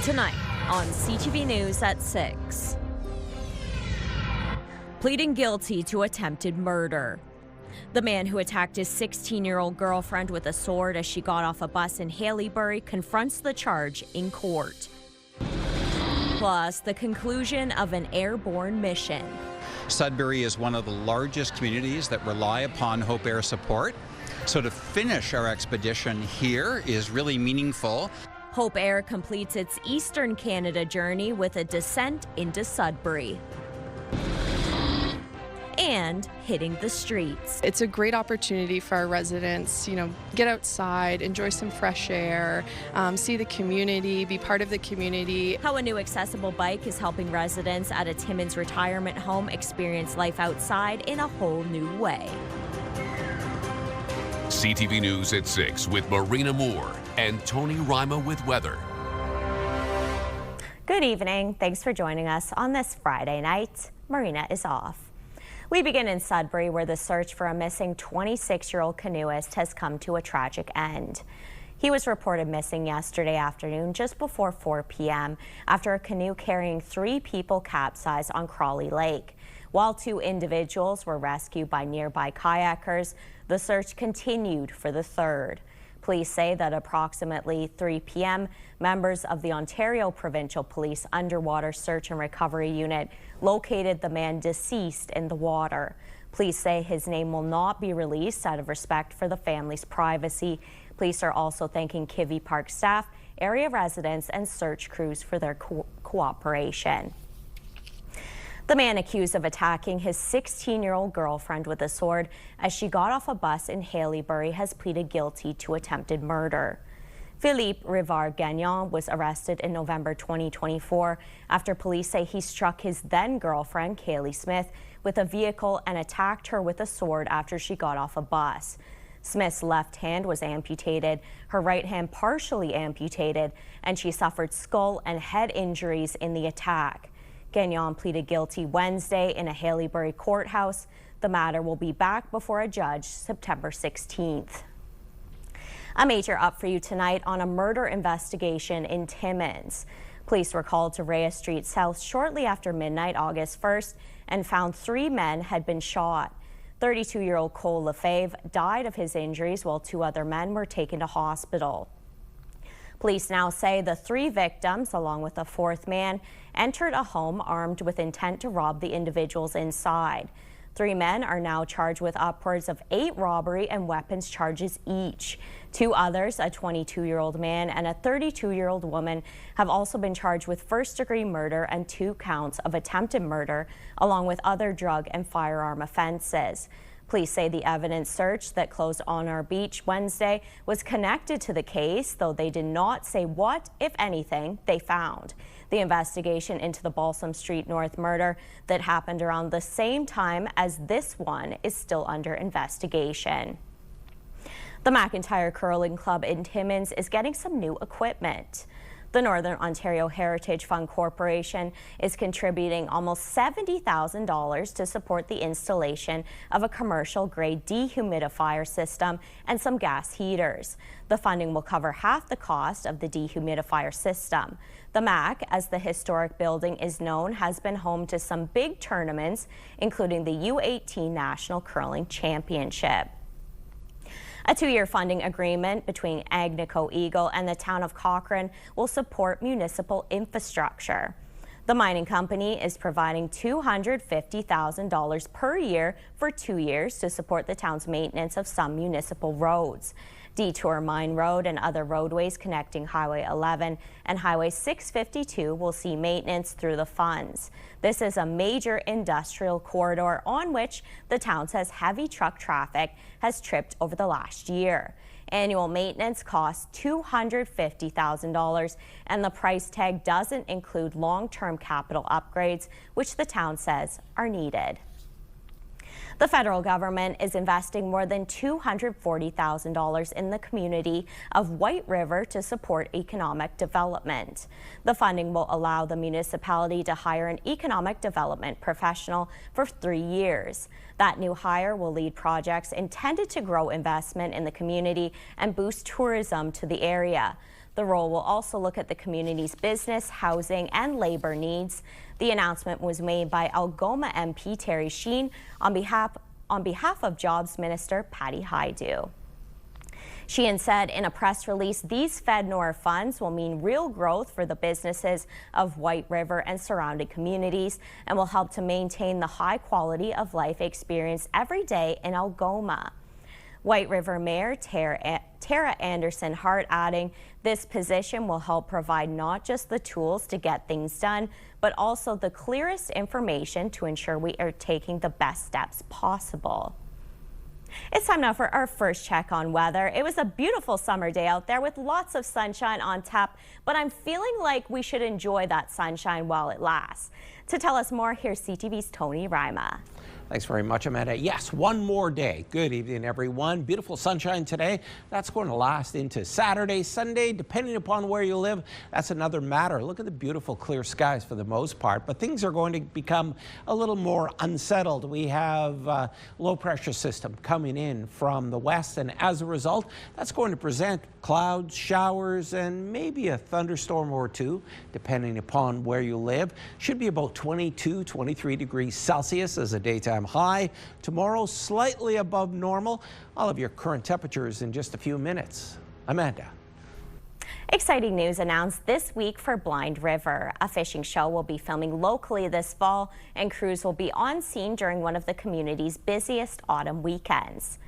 Tonight on CTV News at 6. Pleading guilty to attempted murder. The man who attacked his 16-year-old girlfriend with a sword as she got off a bus in Sudbury confronts the charge in court. Plus, the conclusion of an airborne mission. Sudbury is one of the largest communities that rely upon Hope Air support. So to finish our expedition here is really meaningful. Hope Air completes its Eastern Canada journey with a descent into Sudbury. And hitting the streets. It's a great opportunity for our residents, get outside, enjoy some fresh air, see the community, be part of the community. How a new accessible bike is helping residents at a Timmins retirement home experience life outside in a whole new way. CTV News at 6 with Marina Moore and Tony Rima with weather. Good evening. Thanks for joining us on this Friday night. Marina is off. We begin in Sudbury, where the search for a missing 26-year-old canoeist has come to a tragic end. He was reported missing yesterday afternoon just before 4 p.m. after a canoe carrying 3 people capsized on Crawley Lake. While 2 individuals were rescued by nearby kayakers, the search continued for the 3rd. Police say that approximately 3 p.m., members of the Ontario Provincial Police Underwater Search and Recovery Unit located the man deceased in the water. Police say his name will not be released out of respect for the family's privacy. Police are also thanking Kivy Park staff, area residents, and search crews for their cooperation. The man accused of attacking his 16-year-old girlfriend with a sword as she got off a bus in Sudbury has pleaded guilty to attempted murder. Philippe Rivard-Gagnon was arrested in November 2024 after police say he struck his then-girlfriend, Kaylee Smith, with a vehicle and attacked her with a sword after she got off a bus. Smith's left hand was amputated, her right hand partially amputated, and she suffered skull and head injuries in the attack. Gagnon pleaded guilty Wednesday in a Sudbury courthouse. The matter will be back before a judge September 16th. A major up for you tonight on a murder investigation in Timmins. Police were called to Rhea Street South shortly after midnight August 1st and found 3 men had been shot. 32-year-old Cole Lefebvre died of his injuries while 2 other men were taken to hospital. Police now say the 3 victims, along with a 4th man, entered a home armed with intent to rob the individuals inside. 3 men are now charged with upwards of 8 robbery and weapons charges each. 2 others, a 22-year-old man and a 32-year-old woman, have also been charged with first-degree murder and 2 counts of attempted murder, along with other drug and firearm offenses. Police say the evidence search that closed on our beach Wednesday was connected to the case, though they did not say what, if anything, they found. The investigation into the Balsam Street North murder that happened around the same time as this one is still under investigation. The McIntyre Curling Club in Timmins is getting some new equipment. The Northern Ontario Heritage Fund Corporation is contributing almost $70,000 to support the installation of a commercial-grade dehumidifier system and some gas heaters. The funding will cover half the cost of the dehumidifier system. The MAC, as the historic building is known, has been home to some big tournaments, including the U18 National Curling Championship. A 2-year funding agreement between Agnico Eagle and the town of Cochrane will support municipal infrastructure. The mining company is providing $250,000 per year for 2 years to support the town's maintenance of some municipal roads. Detour Mine Road and other roadways connecting Highway 11 and Highway 652 will see maintenance through the funds. This is a major industrial corridor on which the town says heavy truck traffic has tripped over the last year. Annual maintenance costs $250,000, and the price tag doesn't include long-term capital upgrades, which the town says are needed. The federal government is investing more than $240,000 in the community of White River to support economic development. The funding will allow the municipality to hire an economic development professional for 3 years. That new hire will lead projects intended to grow investment in the community and boost tourism to the area. The role will also look at the community's business, housing, and labor needs. The announcement was made by Algoma MP Terry Sheen on behalf of Jobs Minister Patty Hajdu. Sheehan said in a press release, these FedNor funds will mean real growth for the businesses of White River and surrounding communities and will help to maintain the high quality of life experienced every day in Algoma. White River Mayor Tara Anderson Hart adding, this position will help provide not just the tools to get things done, but also the clearest information to ensure we are taking the best steps possible. It's time now for our first check on weather. It was a beautiful summer day out there with lots of sunshine on tap, but I'm feeling like we should enjoy that sunshine while it lasts. To tell us more, here's CTV's Tony Rima. Thanks very much, Amanda. Yes, one more day. Good evening, everyone. Beautiful sunshine today. That's going to last into Saturday, Sunday, depending upon where you live. That's another matter. Look at the beautiful clear skies for the most part, but things are going to become a little more unsettled. We have a low pressure system coming in from the west, and as a result, that's going to present clouds, showers, and maybe a thunderstorm or two, depending upon where you live. Should be about 22, 23 degrees Celsius as a daytime high. Tomorrow, slightly above normal. I'll have your current temperatures in just a few minutes. Amanda. Exciting news announced this week for Blind River. A fishing show will be filming locally this fall, and crews will be on scene during one of the community's busiest autumn weekends.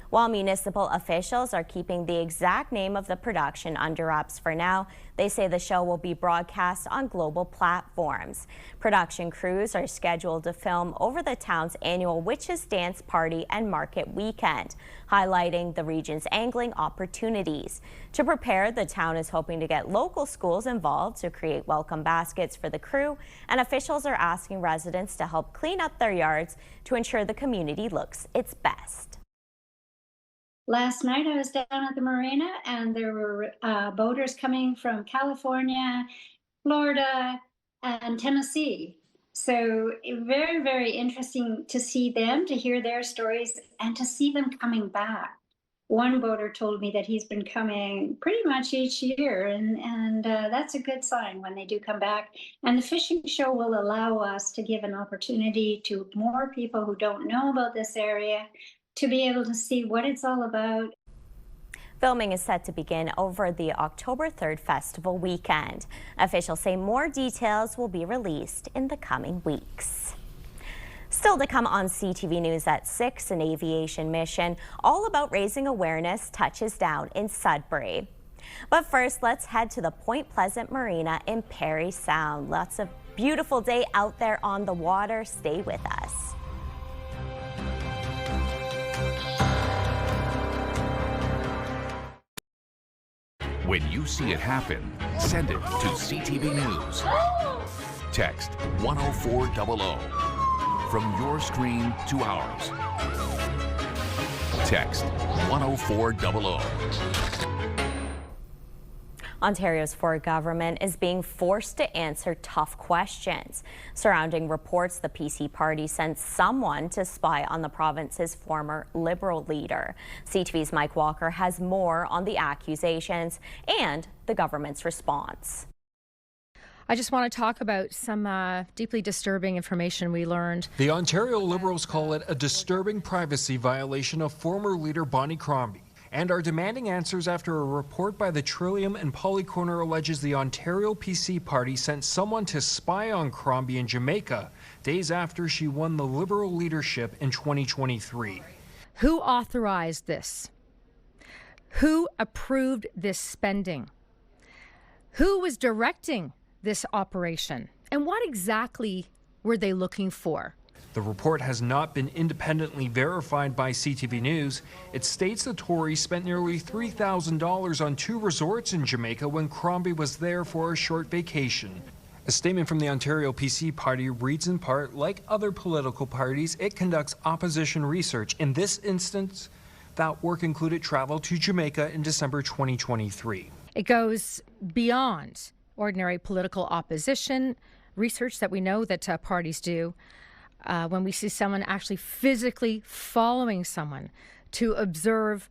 While municipal officials are keeping the exact name of the production under wraps for now, they say the show will be broadcast on global platforms. Production crews are scheduled to film over the town's annual Witches Dance Party and Market Weekend, highlighting the region's angling opportunities. To prepare, the town is hoping to get local schools involved to create welcome baskets for the crew, and officials are asking residents to help clean up their yards to ensure the community looks its best. Last night I was down at the marina and there were boaters coming from California, Florida, and Tennessee. So very, very interesting to see them, to hear their stories, and to see them coming back. One boater told me that he's been coming pretty much each year, and that's a good sign when they do come back. And the fishing show will allow us to give an opportunity to more people who don't know about this area to be able to see what it's all about. Filming is set to begin over the October 3rd festival weekend. Officials say more details will be released in the coming weeks. Still to come on CTV News at 6, an aviation mission all about raising awareness touches down in Sudbury. But first, let's head to the Point Pleasant Marina in Parry Sound. Lots of beautiful day out there on the water. Stay with us. When you see it happen, send it to CTV News. Text 10400 from your screen to ours. Text 10400. Ontario's Ford government is being forced to answer tough questions surrounding reports the PC party sent someone to spy on the province's former Liberal leader. CTV's Mike Walker has more on the accusations and the government's response. I just want to talk about some deeply disturbing information we learned. The Ontario Liberals call it a disturbing privacy violation of former leader Bonnie Crombie, and are demanding answers after a report by the Trillium and Polycorner alleges the Ontario PC party sent someone to spy on Crombie in Jamaica days after she won the Liberal leadership in 2023. Who authorized this? Who approved this spending? Who was directing this operation? And what exactly were they looking for? The report has not been independently verified by CTV News. It states the Tories spent nearly $3,000 on 2 resorts in Jamaica when Crombie was there for a short vacation. A statement from the Ontario PC party reads in part, like other political parties, it conducts opposition research. In this instance, that work included travel to Jamaica in December 2023. It goes beyond ordinary political opposition research that we know that parties do. When we see someone actually physically following someone to observe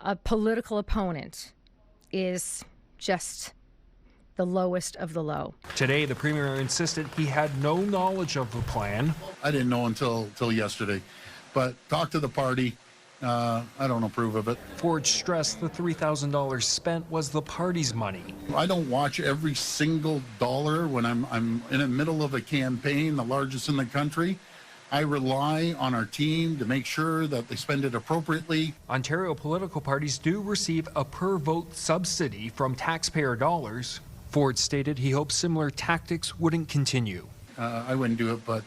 a political opponent is just the lowest of the low. Today, the Premier insisted he had no knowledge of the plan. I didn't know until yesterday, but talked to the party. I don't approve of it. Ford stressed the $3,000 spent was the party's money. I don't watch every single dollar when I'm in the middle of a campaign, the largest in the country. I rely on our team to make sure that they spend it appropriately. Ontario political parties do receive a per-vote subsidy from taxpayer dollars. Ford stated he hopes similar tactics wouldn't continue. I wouldn't do it, but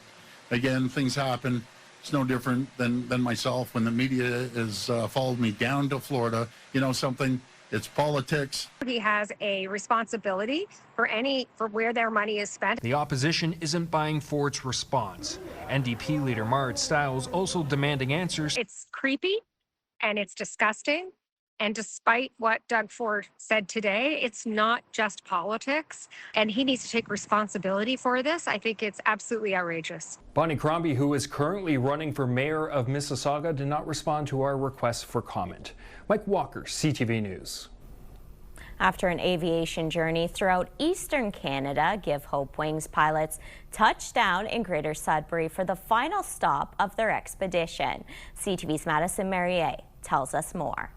again, things happen. It's no different than myself when the media has followed me down to Florida. You know something? It's politics. He has a responsibility for where their money is spent. The opposition isn't buying Ford's response. NDP leader Marit Stiles also demanding answers. It's creepy and it's disgusting. And despite what Doug Ford said today, it's not just politics, and he needs to take responsibility for this. I think it's absolutely outrageous. Bonnie Crombie, who is currently running for mayor of Mississauga, did not respond to our request for comment. Mike Walker, CTV News. After an aviation journey throughout eastern Canada, Give Hope Wings pilots touched down in Greater Sudbury for the final stop of their expedition. CTV's Madison Merrier tells us more.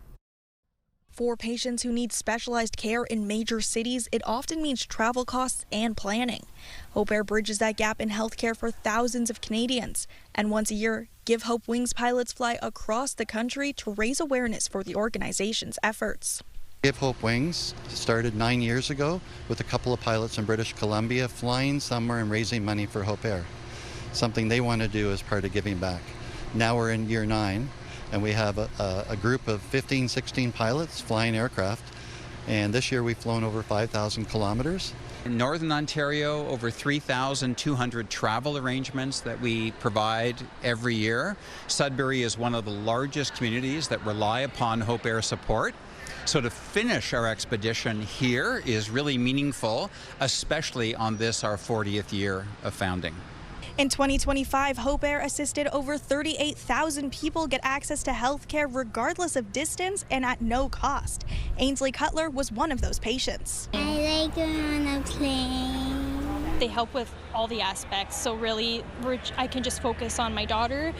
For patients who need specialized care in major cities, it often means travel costs and planning. Hope Air bridges that gap in healthcare for thousands of Canadians. And once a year, Give Hope Wings pilots fly across the country to raise awareness for the organization's efforts. Give Hope Wings started 9 years ago with a couple of pilots in British Columbia flying somewhere and raising money for Hope Air. Something they want to do as part of giving back. Now we're in year 9. And we have a group of 15, 16 pilots flying aircraft. And this year we've flown over 5,000 kilometers. In Northern Ontario, over 3,200 travel arrangements that we provide every year. Sudbury is one of the largest communities that rely upon Hope Air support. So to finish our expedition here is really meaningful, especially on this, our 40th year of founding. In 2025, Hope Air assisted over 38,000 people get access to health care regardless of distance and at no cost. Ainsley Cutler was one of those patients. I like going on a plane. They help with all the aspects, so really I can just focus on my daughter,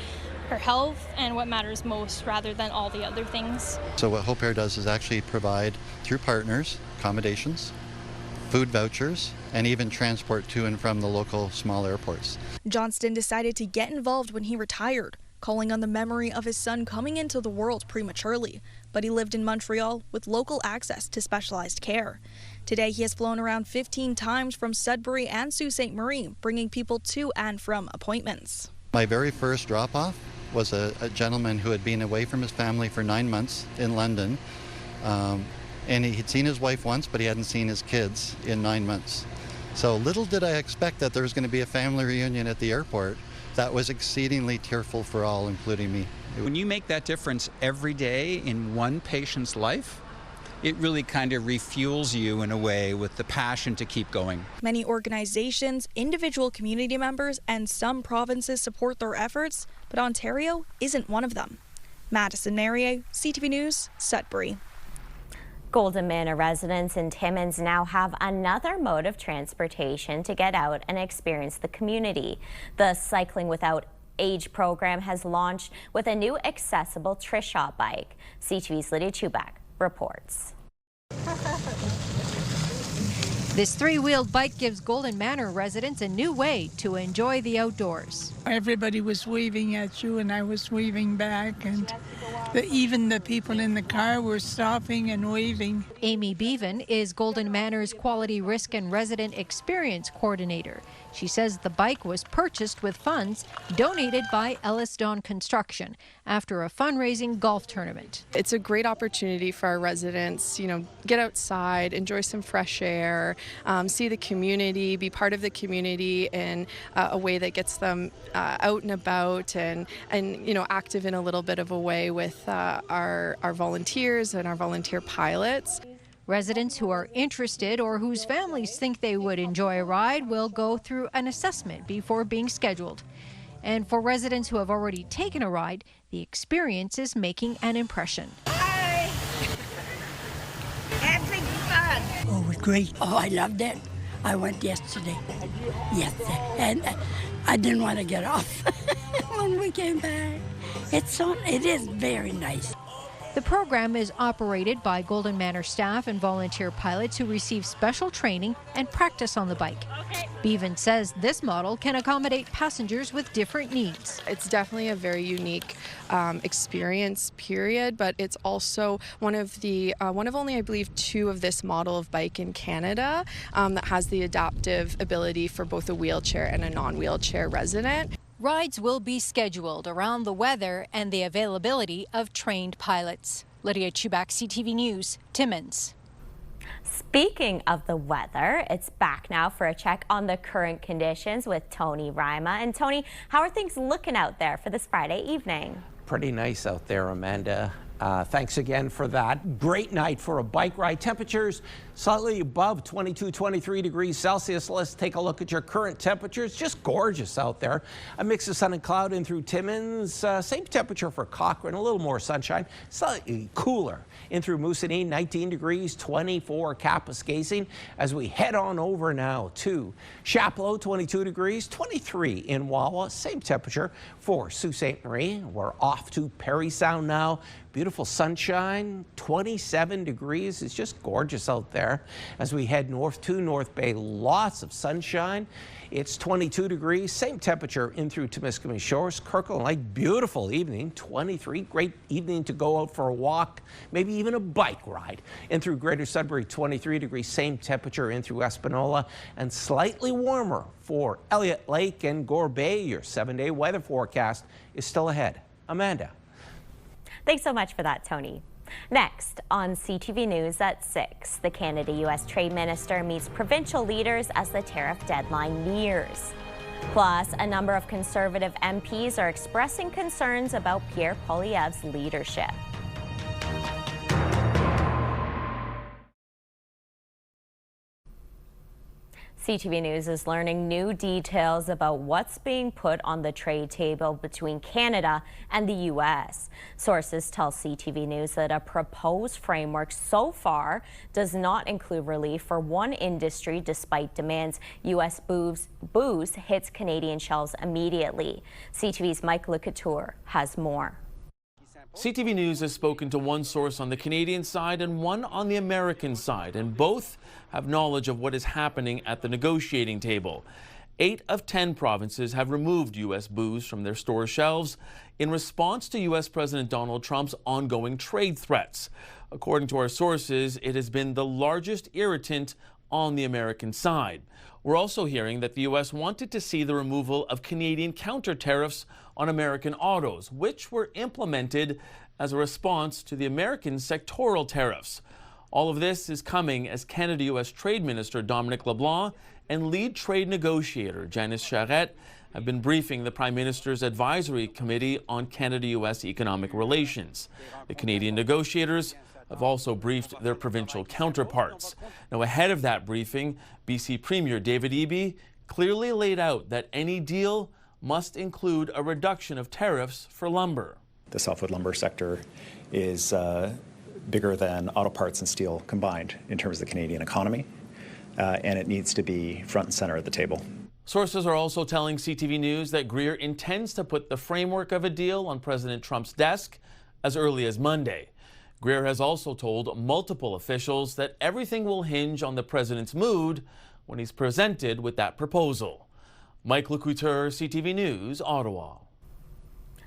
her health, and what matters most rather than all the other things. So what Hope Air does is actually provide, through partners, accommodations, food vouchers, and even transport to and from the local small airports. Johnston decided to get involved when he retired, calling on the memory of his son coming into the world prematurely. But he lived in Montreal with local access to specialized care. Today, he has flown around 15 times from Sudbury and Sault Ste. Marie, bringing people to and from appointments. My very first drop-off was a gentleman who had been away from his family for 9 months in London. And he'd seen his wife once, but he hadn't seen his kids in 9 months. So little did I expect that there was going to be a family reunion at the airport. That was exceedingly tearful for all, including me. When you make that difference every day in one patient's life, it really kind of refuels you in a way with the passion to keep going. Many organizations, individual community members, and some provinces support their efforts, but Ontario isn't one of them. Madison Merrier, CTV News, Sudbury. Golden Manor residents in Timmins now have another mode of transportation to get out and experience the community. The Cycling Without Age program has launched with a new accessible Trishaw bike. CTV's Lydia Chubak reports. This three-wheeled bike gives Golden Manor residents a new way to enjoy the outdoors. Everybody was waving at you and I was waving back, and even the people in the car were stopping and waving. Amy Bevan is Golden Manor's Quality Risk and Resident Experience Coordinator. She says the bike was purchased with funds donated by Ellis Dawn Construction after a fundraising golf tournament. It's a great opportunity for our residents, get outside, enjoy some fresh air, see the community, be part of the community in a way that gets them out and about and active in a little bit of a way with our volunteers and our volunteer pilots. Residents who are interested or whose families think they would enjoy a ride will go through an assessment before being scheduled. And for residents who have already taken a ride, the experience is making an impression. Hi! Having fun. Oh, it was great. Oh, I loved it. I went yesterday. Yes, and I didn't want to get off when we came back. It is very nice. The program is operated by Golden Manor staff and volunteer pilots who receive special training and practice on the bike. Bevan says this model can accommodate passengers with different needs. It's definitely a very unique experience, period, but it's also one of only, I believe, 2 of this model of bike in Canada that has the adaptive ability for both a wheelchair and a non-wheelchair resident. Rides will be scheduled around the weather and the availability of trained pilots. Lydia Chubak, CTV News, Timmins. Speaking of the weather, it's back now for a check on the current conditions with Tony Rima. And Tony, how are things looking out there for this Friday evening? Pretty nice out there, Amanda. Thanks again for that. Great night for a bike ride. Temperatures slightly above 22, 23 degrees Celsius. Let's take a look at your current temperatures. Just gorgeous out there. A mix of sun and cloud in through Timmins. Same temperature for Cochrane, a little more sunshine. Slightly cooler in through Moosonee, 19 degrees, 24 Kapuskasing. As we head on over now to Chapleau, 22 degrees, 23 in Wawa. Same temperature for Sault Ste. Marie. We're off to Parry Sound now. Beautiful sunshine, 27 degrees. It's just gorgeous out there. As we head north to North Bay, lots of sunshine. It's 22 degrees, same temperature in through Temiskaming Shores. Kirkland Lake, beautiful evening, 23. Great evening to go out for a walk, maybe even a bike ride. In through Greater Sudbury, 23 degrees, same temperature in through Espanola, and slightly warmer for Elliott Lake and Gore Bay. Your 7-day weather forecast is still ahead. Amanda. Thanks so much for that, Tony. Next on CTV News at 6, the Canada-U.S. Trade Minister meets provincial leaders as the tariff deadline nears. Plus, a number of Conservative MPs are expressing concerns about Pierre Poilievre's leadership. CTV News is learning new details about what's being put on the trade table between Canada and the U.S. Sources tell CTV News that a proposed framework so far does not include relief for one industry despite demands U.S. booze hits Canadian shelves immediately. CTV's Mike LeCouture has more. CTV News has spoken to one source on the Canadian side and one on the American side, and both have knowledge of what is happening at the negotiating table. 8 of 10 provinces have removed U.S. booze from their store shelves in response to U.S. President Donald Trump's ongoing trade threats. According to our sources, it has been the largest irritant on the American side. We're also hearing that the U.S. wanted to see the removal of Canadian counter tariffs on American autos, which were implemented as a response to the American sectoral tariffs. All of this is coming as Canada-U.S. Trade Minister Dominic LeBlanc and lead trade negotiator Janice Charette have been briefing the Prime Minister's Advisory Committee on Canada-U.S. Economic Relations. The Canadian negotiators have also briefed their provincial counterparts. Now, ahead of that briefing, BC Premier David Eby clearly laid out that any deal must include a reduction of tariffs for lumber. The softwood lumber sector is bigger than auto parts and steel combined in terms of the Canadian economy, and it needs to be front and center at the table. Sources are also telling CTV News that Greer intends to put the framework of a deal on President Trump's desk as early as Monday. Greer has also told multiple officials that everything will hinge on the president's mood when he's presented with that proposal. Mike LeCouture, CTV News, Ottawa.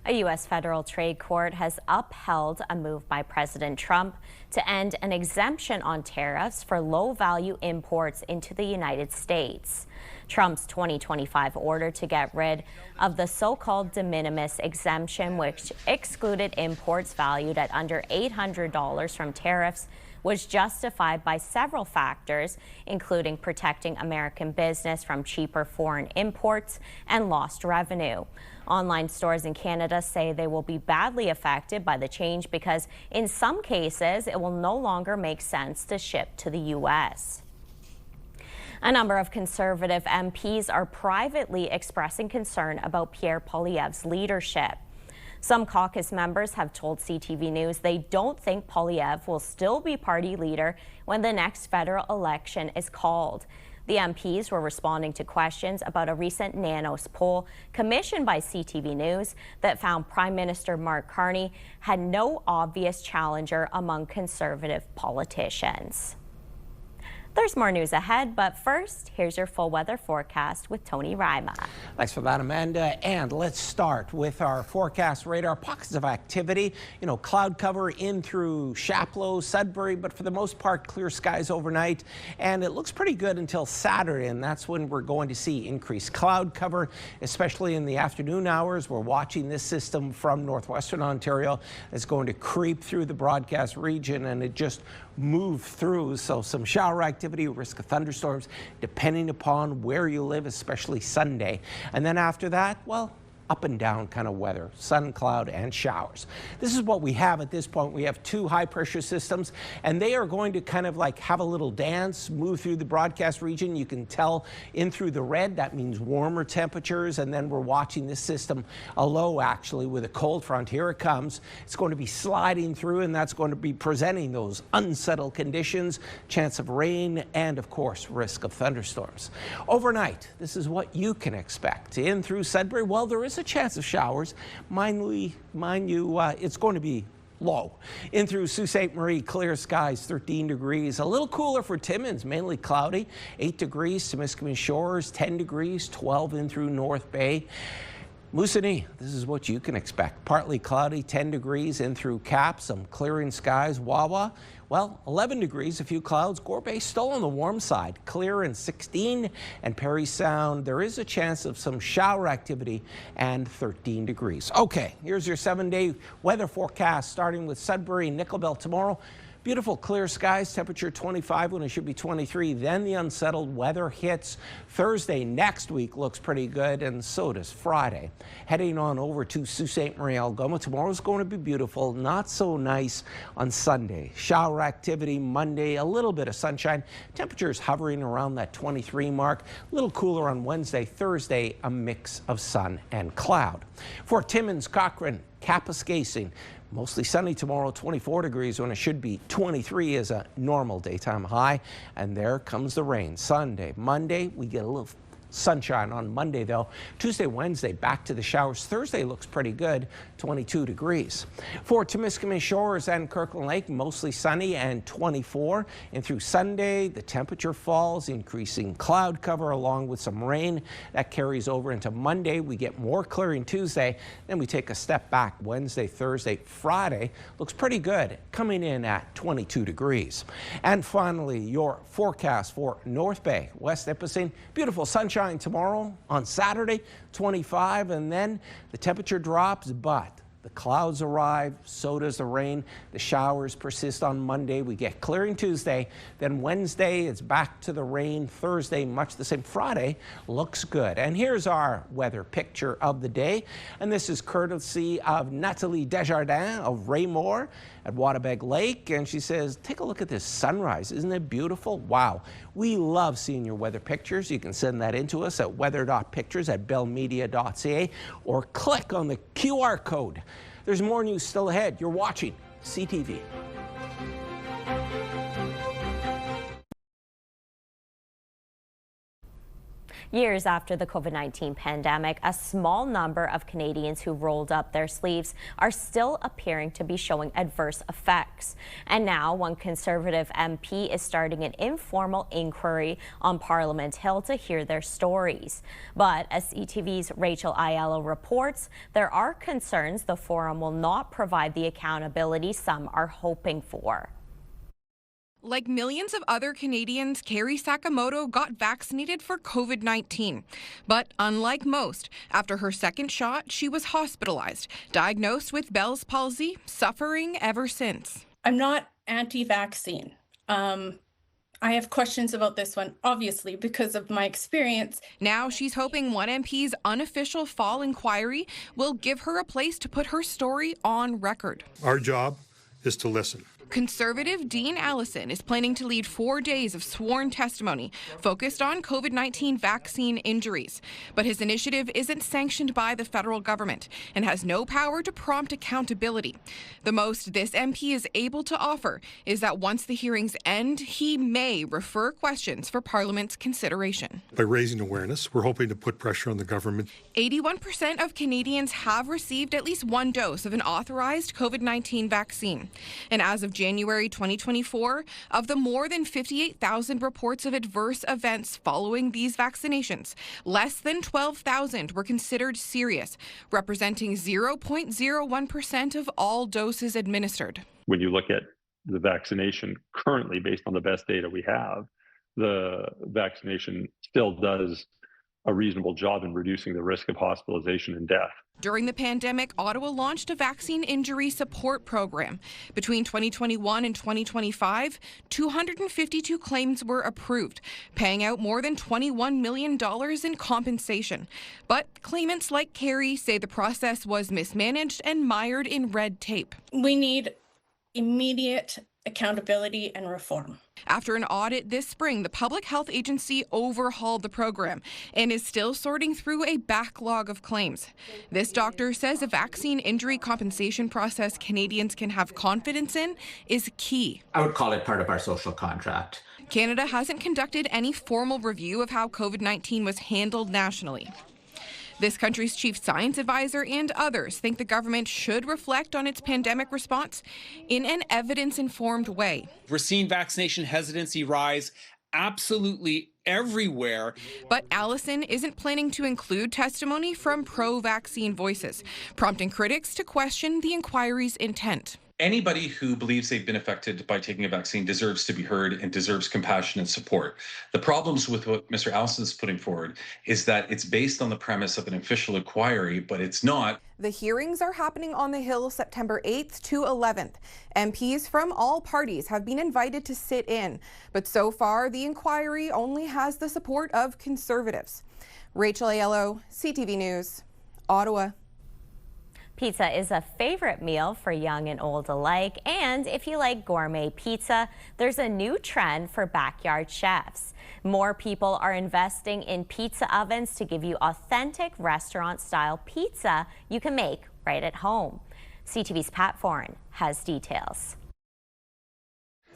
A U.S. federal trade court has upheld a move by President Trump to end an exemption on tariffs for low-value imports into the United States. Trump's 2025 order to get rid of the so-called de minimis exemption, which excluded imports valued at under $800 from tariffs, was justified by several factors, including protecting American business from cheaper foreign imports and lost revenue. Online stores in Canada say they will be badly affected by the change because in some cases it will no longer make sense to ship to the U.S. A number of Conservative MPs are privately expressing concern about Pierre Poilievre's leadership. Some caucus members have told CTV News they don't think Poilievre will still be party leader when the next federal election is called. The MPs were responding to questions about a recent Nanos poll commissioned by CTV News that found Prime Minister Mark Carney had no obvious challenger among Conservative politicians. There's more news ahead, but first, here's your full weather forecast with Tony Rima. Thanks for that, Amanda. And let's start with our forecast radar. Pockets of activity, cloud cover in through Chapleau, Sudbury, but for the most part, clear skies overnight. And it looks pretty good until Saturday, and that's when we're going to see increased cloud cover, especially in the afternoon hours. We're watching this system from northwestern Ontario. It's going to creep through the broadcast region, and it just move through, so some shower activity, risk of thunderstorms depending upon where you live, especially Sunday. And then after that, well, up and down kind of weather, sun, cloud, and showers. This is what we have at this point. We have two high pressure systems, and they are going to kind of like have a little dance, move through the broadcast region. You can tell in through the red, that means warmer temperatures, and then we're watching this system a low actually with a cold front. Here it comes. It's going to be sliding through, and that's going to be presenting those unsettled conditions, chance of rain, and of course, risk of thunderstorms. Overnight, this is what you can expect. In through Sudbury, well, there is a chance of showers. Mind you, it's going to be low. In through Sault Ste. Marie, clear skies, 13 degrees. A little cooler for Timmins, mainly cloudy, 8 degrees. Timiskaming Shores, 10 degrees, 12 in through North Bay. Moosonee, this is what you can expect. Partly cloudy, 10 degrees in through Cap, some clearing skies. Wawa, well, 11 degrees, a few clouds. Gore Bay still on the warm side, clear and 16. And Parry Sound, there is a chance of some shower activity and 13 degrees. Okay, here's your 7-day weather forecast, starting with Sudbury, Nickel Belt tomorrow. Beautiful clear skies, temperature 25 when it should be 23. Then the unsettled weather hits. Thursday next week looks pretty good, and so does Friday. Heading on over to Sault Ste. Marie, Algoma. Tomorrow's going to be beautiful, not so nice on Sunday. Shower activity Monday, a little bit of sunshine. Temperatures hovering around that 23 mark. A little cooler on Wednesday. Thursday, a mix of sun and cloud. For Timmins, Cochrane, Kapuskasing, mostly sunny tomorrow, 24 degrees when it should be 23 is a normal daytime high. And there comes the rain. Sunday, Monday, we get a little sunshine on Monday, though. Tuesday, Wednesday, back to the showers. Thursday looks pretty good, 22 degrees. For Timiskaming Shores and Kirkland Lake, mostly sunny and 24. And through Sunday, the temperature falls, increasing cloud cover along with some rain. That carries over into Monday. We get more clearing Tuesday. Then we take a step back Wednesday, Thursday, Friday. Looks pretty good, coming in at 22 degrees. And finally, your forecast for North Bay, West Nipissing. Beautiful sunshine tomorrow. On Saturday, 25, and then the temperature drops, but the clouds arrive, so does the rain. The showers persist on Monday. We get clearing Tuesday. Then Wednesday, it's back to the rain. Thursday, much the same. Friday looks good. And here's our weather picture of the day. And this is courtesy of Nathalie Desjardins of Raymore at Waterberg Lake. And she says, take a look at this sunrise. Isn't it beautiful? Wow. We love seeing your weather pictures. You can send that in to us at weather.pictures@bellmedia.ca or click on the QR code. There's more news still ahead. You're watching CTV. Years after the COVID-19 pandemic, a small number of Canadians who rolled up their sleeves are still appearing to be showing adverse effects. And now one Conservative MP is starting an informal inquiry on Parliament Hill to hear their stories. But as CTV's Rachel Aiello reports, there are concerns the forum will not provide the accountability some are hoping for. Like millions of other Canadians, Carrie Sakamoto got vaccinated for COVID-19. But unlike most, after her second shot, she was hospitalized, diagnosed with Bell's palsy, suffering ever since. I'm not anti-vaccine. I have questions about this one, obviously, because of my experience. Now she's hoping one MP's unofficial fall inquiry will give her a place to put her story on record. Our job is to listen. Conservative Dean Allison is planning to lead 4 days of sworn testimony focused on COVID-19 vaccine injuries. But his initiative isn't sanctioned by the federal government and has no power to prompt accountability. The most this MP is able to offer is that once the hearings end, he may refer questions for Parliament's consideration. By raising awareness, we're hoping to put pressure on the government. 81% of Canadians have received at least one dose of an authorized COVID-19 vaccine. And as of January 2024, of the more than 58,000 reports of adverse events following these vaccinations, less than 12,000 were considered serious, representing 0.01% of all doses administered. When you look at the vaccination currently, based on the best data we have, the vaccination still does a reasonable job in reducing the risk of hospitalization and death. During the pandemic, Ottawa launched a vaccine injury support program. Between 2021 and 2025, 252 claims were approved, paying out more than $21 million in compensation. But claimants like Carrie say the process was mismanaged and mired in red tape. We need immediate accountability and reform. After an audit this spring, the Public Health Agency overhauled the program and is still sorting through a backlog of claims. This doctor says a vaccine injury compensation process Canadians can have confidence in is key. I would call it part of our social contract. Canada hasn't conducted any formal review of how COVID-19 was handled nationally. This country's chief science advisor and others think the government should reflect on its pandemic response in an evidence-informed way. We're seeing vaccination hesitancy rise absolutely everywhere. But Allison isn't planning to include testimony from pro-vaccine voices, prompting critics to question the inquiry's intent. Anybody who believes they've been affected by taking a vaccine deserves to be heard and deserves compassion and support. The problems with what Mr. Allison is putting forward is that it's based on the premise of an official inquiry, but it's not. The hearings are happening on the Hill September 8th to 11th. MPs from all parties have been invited to sit in, but so far the inquiry only has the support of Conservatives. Rachel Aiello, CTV News, Ottawa. Pizza is a favorite meal for young and old alike, and if you like gourmet pizza, there's a new trend for backyard chefs. More people are investing in pizza ovens to give you authentic restaurant-style pizza you can make right at home. CTV's Pat Foran has details.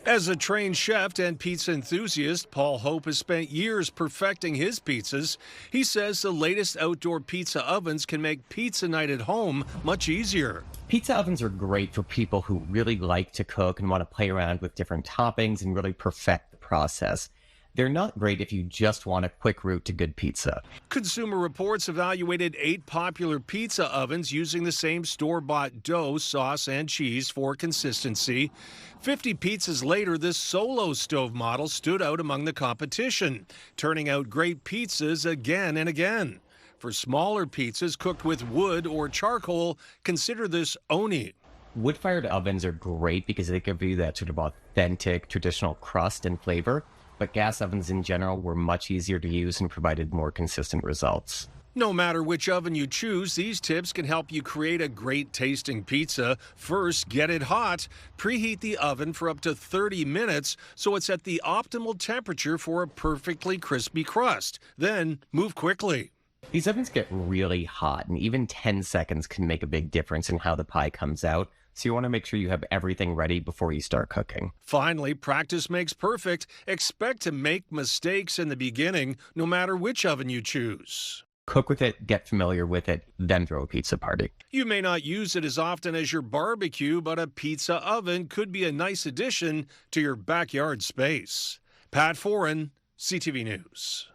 As a trained chef and pizza enthusiast, Paul Hope has spent years perfecting his pizzas. He says the latest outdoor pizza ovens can make pizza night at home much easier. Pizza ovens are great for people who really like to cook and want to play around with different toppings and really perfect the process. They're not great if you just want a quick route to good pizza. Consumer Reports evaluated 8 popular pizza ovens using the same store-bought dough, sauce, and cheese for consistency. 50 pizzas later, this solo stove model stood out among the competition, turning out great pizzas again and again. For smaller pizzas cooked with wood or charcoal, consider this Oni. Wood-fired ovens are great because they give you that sort of authentic, traditional crust and flavor. But gas ovens in general were much easier to use and provided more consistent results. No matter which oven you choose, these tips can help you create a great tasting pizza. First, get it hot. Preheat the oven for up to 30 minutes so it's at the optimal temperature for a perfectly crispy crust. Then, move quickly. These ovens get really hot, and even 10 seconds can make a big difference in how the pie comes out. So you want to make sure you have everything ready before you start cooking. Finally, practice makes perfect. Expect to make mistakes in the beginning, no matter which oven you choose. Cook with it, get familiar with it, then throw a pizza party. You may not use it as often as your barbecue, but a pizza oven could be a nice addition to your backyard space. Pat Foran, CTV News.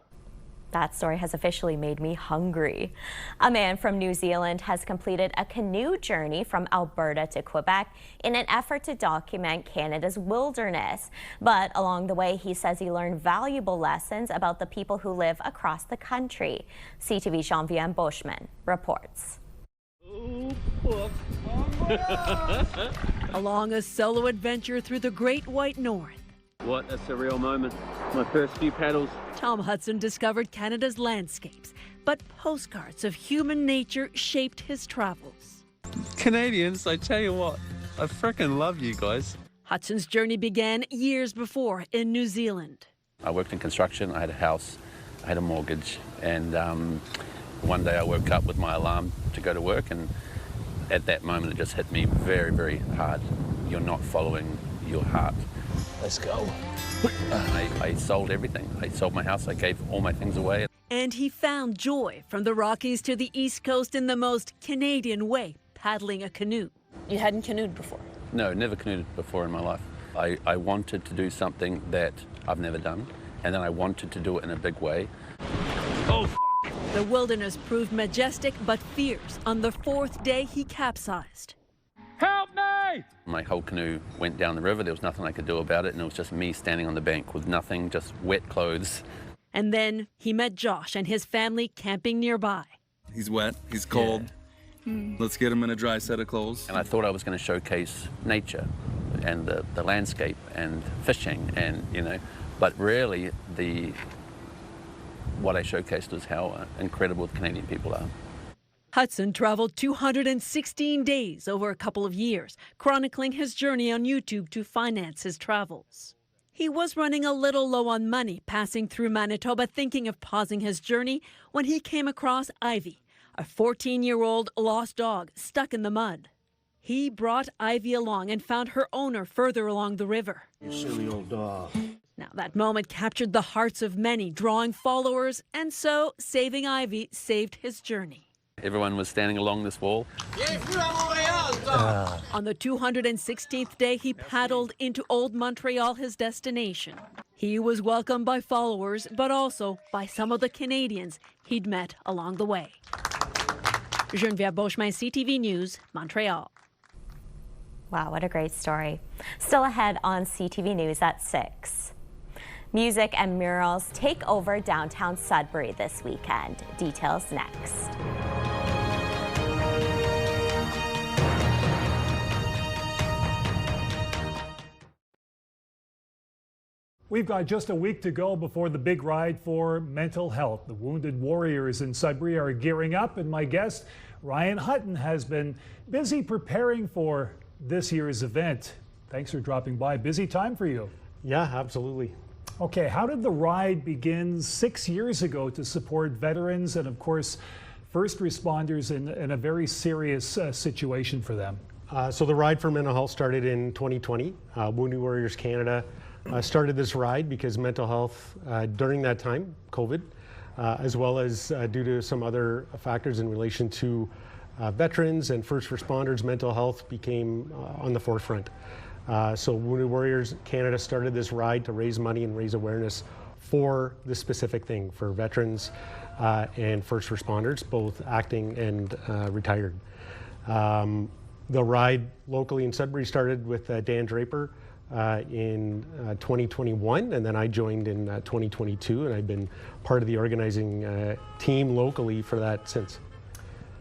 That story has officially made me hungry. A man from New Zealand has completed a canoe journey from Alberta to Quebec in an effort to document Canada's wilderness. But along the way, he says he learned valuable lessons about the people who live across the country. CTV's Jean-Vian Boschman reports. Along a solo adventure through the Great White North. What a surreal moment. My first few paddles. Tom Hudson discovered Canada's landscapes, but postcards of human nature shaped his travels. Canadians, I tell you what, I freaking love you guys. Hudson's journey began years before in New Zealand. I worked in construction, I had a house, I had a mortgage, and one day I woke up with my alarm to go to work, and at that moment it just hit me very, very hard. You're not following your heart. Let's go. I sold everything. I sold my house, I gave all my things away. And he found joy from the Rockies to the East Coast in the most Canadian way, paddling a canoe. You hadn't canoed before? No, never canoed before in my life. I wanted to do something that I've never done, and then I wanted to do it in a big way. Oh, the wilderness proved majestic but fierce. On the fourth day, he capsized. Help me! My whole canoe went down the river. There was nothing I could do about it, and it was just me standing on the bank with nothing, just wet clothes. And then he met Josh and his family camping nearby. He's wet, he's cold. Yeah. Let's get him in a dry set of clothes. And I thought I was going to showcase nature and the landscape and fishing, and but really what I showcased was how incredible the Canadian people are. Hudson traveled 216 days over a couple of years, chronicling his journey on YouTube to finance his travels. He was running a little low on money, passing through Manitoba, thinking of pausing his journey when he came across Ivy, a 14-year-old lost dog stuck in the mud. He brought Ivy along and found her owner further along the river. You silly old dog. Now, that moment captured the hearts of many, drawing followers, and so saving Ivy saved his journey. Everyone was standing along this wall. On the 216th day, he paddled into Old Montreal, his destination. He was welcomed by followers, but also by some of the Canadians he'd met along the way. Geneviève Beauchemin, CTV News, Montreal. Wow, what a great story. Still ahead on CTV News at 6. Music and murals take over downtown Sudbury this weekend. Details next. We've got just a week to go before the big ride for mental health. The Wounded Warriors in Sudbury are gearing up, and my guest, Ryan Hutton, has been busy preparing for this year's event. Thanks for dropping by. Busy time for you. Yeah, absolutely. Okay, how did the ride begin 6 years ago to support veterans and, of course, first responders in a very serious situation for them? So the ride for mental health started in 2020. Wounded Warriors Canada started this ride because mental health during that time, COVID, as well as due to some other factors in relation to veterans and first responders, mental health became on the forefront. So Wounded Warriors Canada started this ride to raise money and raise awareness for this specific thing, for veterans and first responders, both acting and retired. The ride locally in Sudbury started with Dan Draper in 2021, and then I joined in 2022, and I've been part of the organizing team locally for that since.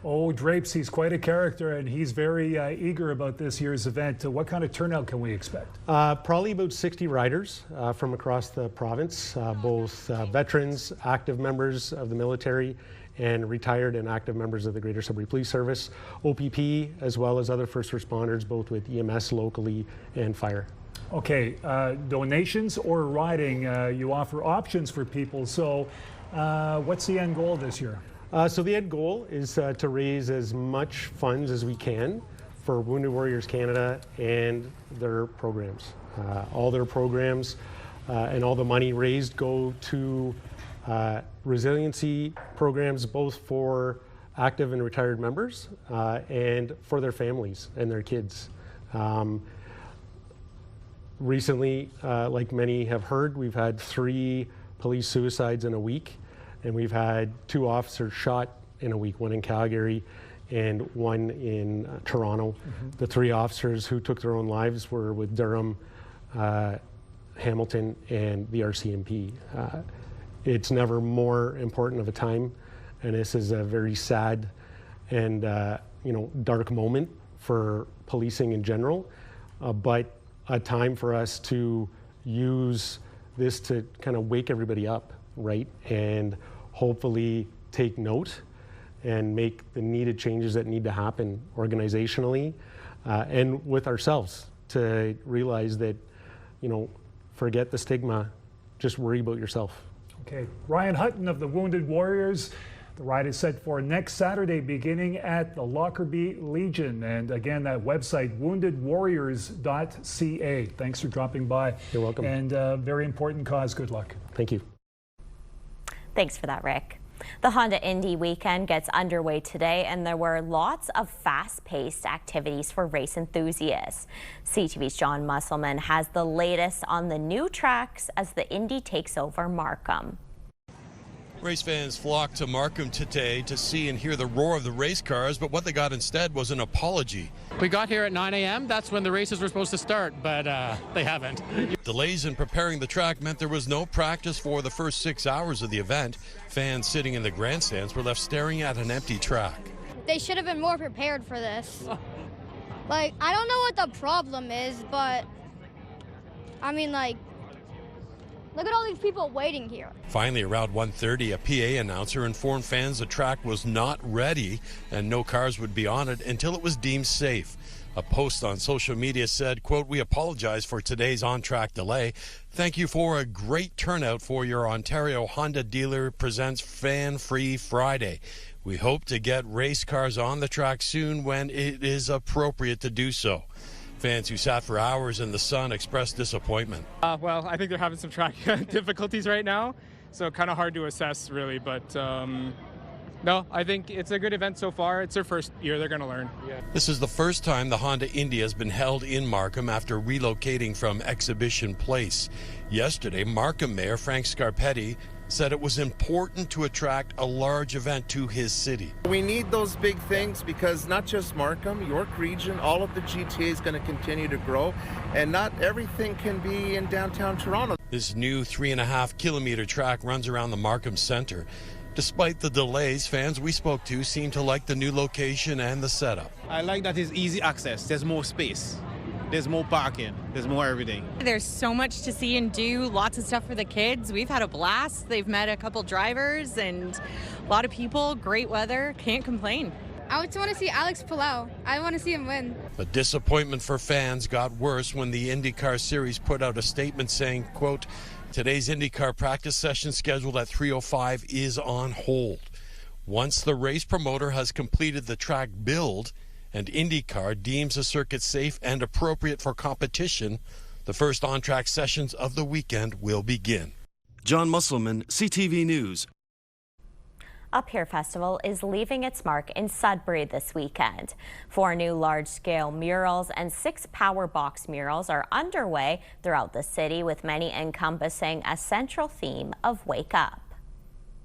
Oh, Drapes, he's quite a character, and he's very eager about this year's event. What kind of turnout can we expect? Probably about 60 riders from across the province, both veterans, active members of the military, and retired and active members of the Greater Sudbury Police Service, OPP, as well as other first responders, both with EMS locally and fire. Okay, donations or riding, you offer options for people. So what's the end goal this year? So the end goal is to raise as much funds as we can for Wounded Warriors Canada and their programs. All their programs and all the money raised go to resiliency programs, both for active and retired members and for their families and their kids. Recently, like many have heard, we've had 3 police suicides in a week, and we've had 2 officers shot in a week, one in Calgary and one in Toronto. Mm-hmm. The 3 officers who took their own lives were with Durham, Hamilton, and the RCMP. It's never more important of a time, and this is a very sad and dark moment for policing in general, but a time for us to use this to kind of wake everybody up, right? And hopefully take note and make the needed changes that need to happen organizationally and with ourselves to realize that, forget the stigma, just worry about yourself. Okay, Ryan Hutton of the Wounded Warriors. The ride is set for next Saturday beginning at the Lockerbie Legion. And again, that website, woundedwarriors.ca. Thanks for dropping by. You're welcome. And very important cause. Good luck. Thank you. Thanks for that, Rick. The Honda Indy weekend gets underway today, and there were lots of fast-paced activities for race enthusiasts. CTV's John Musselman has the latest on the new tracks as the Indy takes over Markham. Race fans flocked to Markham today to see and hear the roar of the race cars, but what they got instead was an apology. We got here at 9 a.m. That's when the races were supposed to start, but they haven't. Delays in preparing the track meant there was no practice for the first 6 hours of the event. Fans sitting in the grandstands were left staring at an empty track. They should have been more prepared for this. I don't know what the problem is, but look at all these people waiting here. Finally, around 1:30, a PA announcer informed fans the track was not ready and no cars would be on it until it was deemed safe. A post on social media said, quote, "We apologize for today's on-track delay. Thank you for a great turnout for your Ontario Honda dealer presents Fan Free Friday. We hope to get race cars on the track soon when it is appropriate to do so." Fans who sat for hours in the sun expressed disappointment. Well, I think they're having some track difficulties right now, so kind of hard to assess, really. But no, I think it's a good event so far. It's their first year. They're going to learn. Yeah. This is the first time the Honda Indy has been held in Markham after relocating from Exhibition Place. Yesterday, Markham Mayor Frank Scarpetti said it was important to attract a large event to his city. We need those big things because not just Markham, York Region, all of the GTA is going to continue to grow, and not everything can be in downtown Toronto. This new 3.5-kilometer track runs around the Markham Centre. Despite the delays, fans we spoke to seem to like the new location and the setup. I like that it's easy access. There's more space. There's more parking. There's more everything. There's so much to see and do, lots of stuff for the kids. We've had a blast. They've met a couple drivers and a lot of people, great weather, can't complain. I just want to see Alex Palau. I want to see him win. The disappointment for fans got worse when the IndyCar Series put out a statement saying, quote, "Today's IndyCar practice session scheduled at 3:05 is on hold. Once the race promoter has completed the track build and IndyCar deems the circuit safe and appropriate for competition, the first on-track sessions of the weekend will begin." John Musselman, CTV News. Up Here Festival is leaving its mark in Sudbury this weekend. 4 new large-scale murals and 6 power box murals are underway throughout the city, with many encompassing a central theme of Wake Up.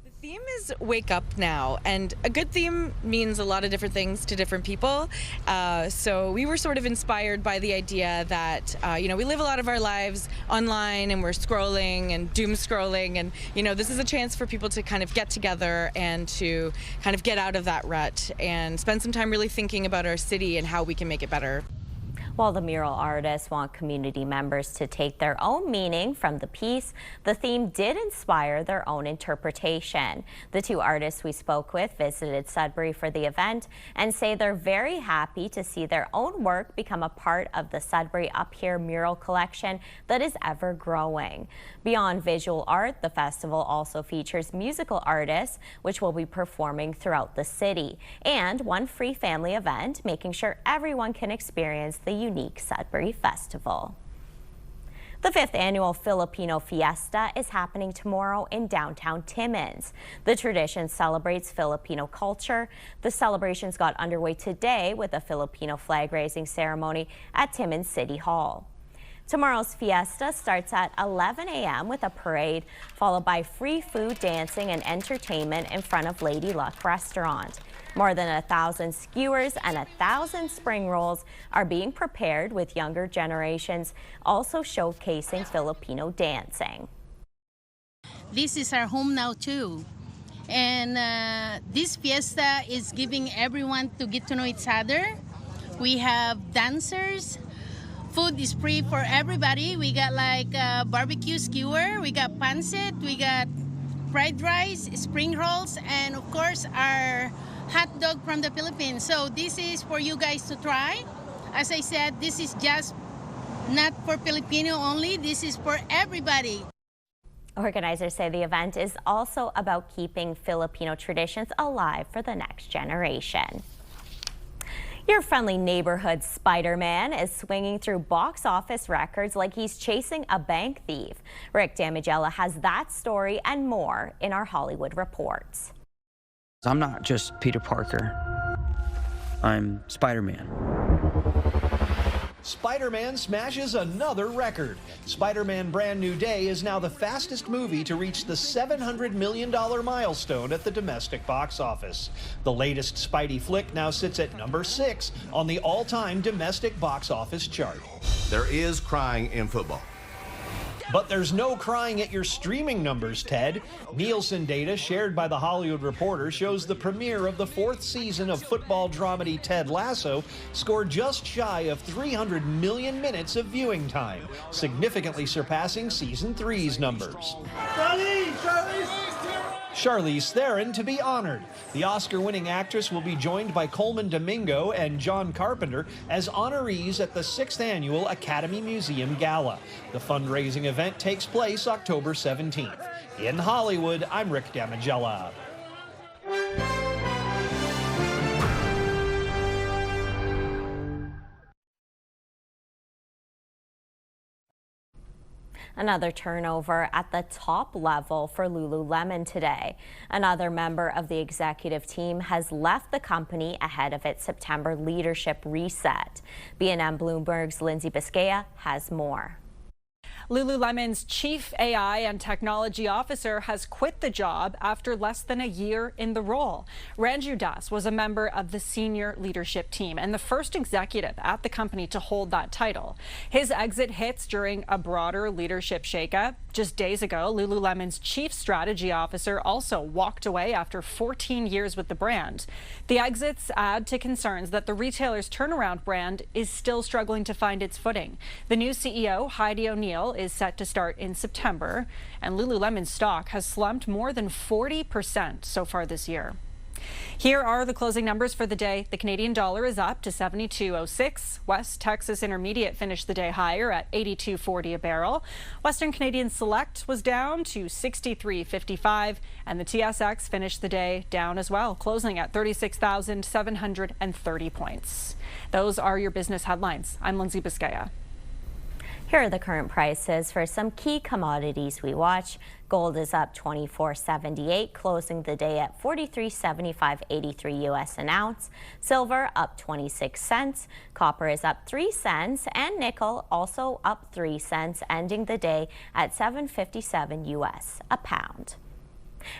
The theme is Wake Up Now, and a good theme means a lot of different things to different people. So we were sort of inspired by the idea that, we live a lot of our lives online and we're scrolling and doom scrolling, and, this is a chance for people to kind of get together and to kind of get out of that rut and spend some time really thinking about our city and how we can make it better. While the mural artists want community members to take their own meaning from the piece, the theme did inspire their own interpretation. The 2 artists we spoke with visited Sudbury for the event and say they're very happy to see their own work become a part of the Sudbury Up Here mural collection that is ever growing. Beyond visual art, the festival also features musical artists, which will be performing throughout the city, and one free family event, making sure everyone can experience the unique Sudbury Festival. The 5th annual Filipino Fiesta is happening tomorrow in downtown Timmins. The tradition celebrates Filipino culture. The celebrations got underway today with a Filipino flag raising ceremony at Timmins City Hall. Tomorrow's fiesta starts at 11 a.m. with a parade, followed by free food, dancing, and entertainment in front of Lady Luck Restaurant. More than 1,000 skewers and 1,000 spring rolls are being prepared, with younger generations also showcasing Filipino dancing. This is our home now too. And this fiesta is giving everyone to get to know each other. We have dancers. Food is free for everybody. We got like barbecue skewer, we got pancit, we got fried rice, spring rolls, and of course our hot dog from the Philippines. So this is for you guys to try. As I said, this is just not for Filipino only. This is for everybody. Organizers say the event is also about keeping Filipino traditions alive for the next generation. Your friendly neighborhood Spider-Man is swinging through box office records like he's chasing a bank thief. Rick Damigella has that story and more in our Hollywood reports. I'm not just Peter Parker. I'm Spider-Man. Spider-Man smashes another record. Spider-Man Brand New Day is now the fastest movie to reach the $700 million milestone at the domestic box office. The latest Spidey flick now sits at number 6 on the all-time domestic box office chart. There is crying in football. But there's no crying at your streaming numbers, Ted. Nielsen data shared by The Hollywood Reporter shows the premiere of the 4th season of football dramedy Ted Lasso scored just shy of 300 million minutes of viewing time, significantly surpassing season 3's numbers. Charlize Theron to be honored. The Oscar-winning actress will be joined by Coleman Domingo and John Carpenter as honorees at the 6th Annual Academy Museum Gala. The fundraising event takes place October 17th. In Hollywood, I'm Rick Damigella. Another turnover at the top level for Lululemon today. Another member of the executive team has left the company ahead of its September leadership reset. B&M Bloomberg's Lindsay Biscaya has more. Lululemon's chief AI and technology officer has quit the job after less than a year in the role. Ranju Das was a member of the senior leadership team and the first executive at the company to hold that title. His exit hits during a broader leadership shakeup. Just days ago, Lululemon's chief strategy officer also walked away after 14 years with the brand. The exits add to concerns that the retailer's turnaround brand is still struggling to find its footing. The new CEO, Heidi O'Neill, is set to start in September, and Lululemon's stock has slumped more than 40% so far this year. Here are the closing numbers for the day. The Canadian dollar is up to 72.06. West Texas Intermediate finished the day higher at 82.40 a barrel. Western Canadian Select was down to 63.55, and the TSX finished the day down as well, closing at 36,730 points. Those are your business headlines. I'm Lindsay Biscaya. Here are the current prices for some key commodities we watch. Gold is up $24.78, closing the day at $43.75.83 US an ounce. Silver up 26 cents. Copper is up 3 cents, and nickel also up 3 cents, ending the day at $7.57 US a pound.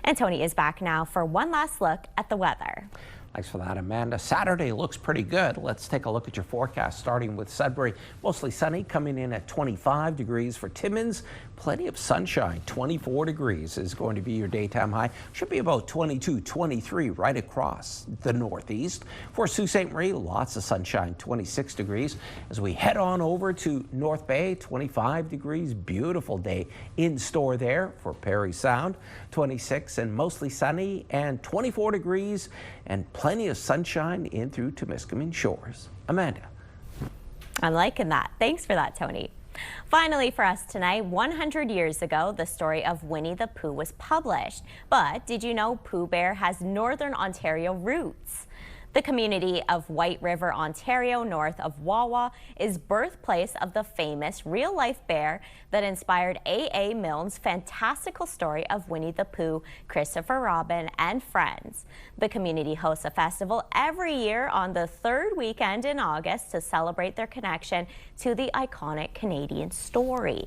And Tony is back now for one last look at the weather. Thanks for that, Amanda. Saturday looks pretty good. Let's take a look at your forecast, starting with Sudbury. Mostly sunny, coming in at 25 degrees for Timmins. Plenty of sunshine. 24 degrees is going to be your daytime high. Should be about 22, 23 right across the northeast. For Sault Ste. Marie, lots of sunshine, 26 degrees. As we head on over to North Bay, 25 degrees. Beautiful day in store there for Parry Sound. 26 and mostly sunny, and 24 degrees and plenty of sunshine in through Temiskaming Shores. Amanda. I'm liking that. Thanks for that, Tony. Finally for us tonight, 100 years ago, the story of Winnie the Pooh was published. But did you know Pooh Bear has Northern Ontario roots? The community of White River, Ontario, north of Wawa, is birthplace of the famous real-life bear that inspired A.A. Milne's fantastical story of Winnie the Pooh, Christopher Robin, and Friends. The community hosts a festival every year on the third weekend in August to celebrate their connection to the iconic Canadian story.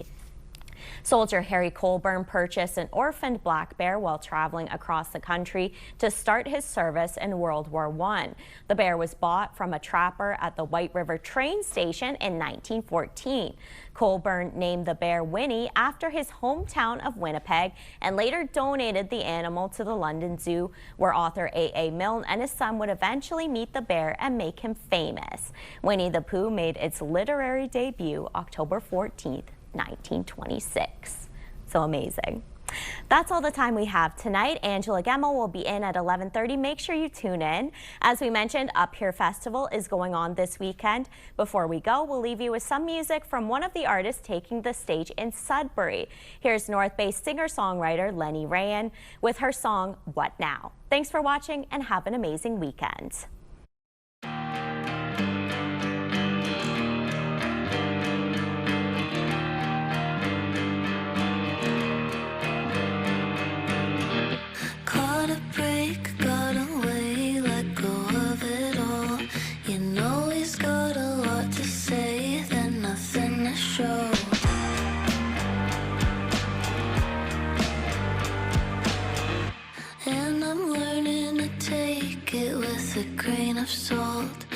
Soldier Harry Colburn purchased an orphaned black bear while traveling across the country to start his service in World War I. The bear was bought from a trapper at the White River train station in 1914. Colburn named the bear Winnie after his hometown of Winnipeg and later donated the animal to the London Zoo, where author A.A. Milne and his son would eventually meet the bear and make him famous. Winnie the Pooh made its literary debut October 14th. 1926. So amazing. That's all the time we have tonight. Angela Gemmell will be in at 11:30. Make sure you tune in. As we mentioned, Up Here Festival is going on this weekend. Before we go, we'll leave you with some music from one of the artists taking the stage in Sudbury. Here's North Bay singer-songwriter Lenny Rayan with her song, What Now? Thanks for watching and have an amazing weekend. Caught a break, got away, let go of it all. You know he's got a lot to say, then nothing to show. And I'm learning to take it with a grain of salt.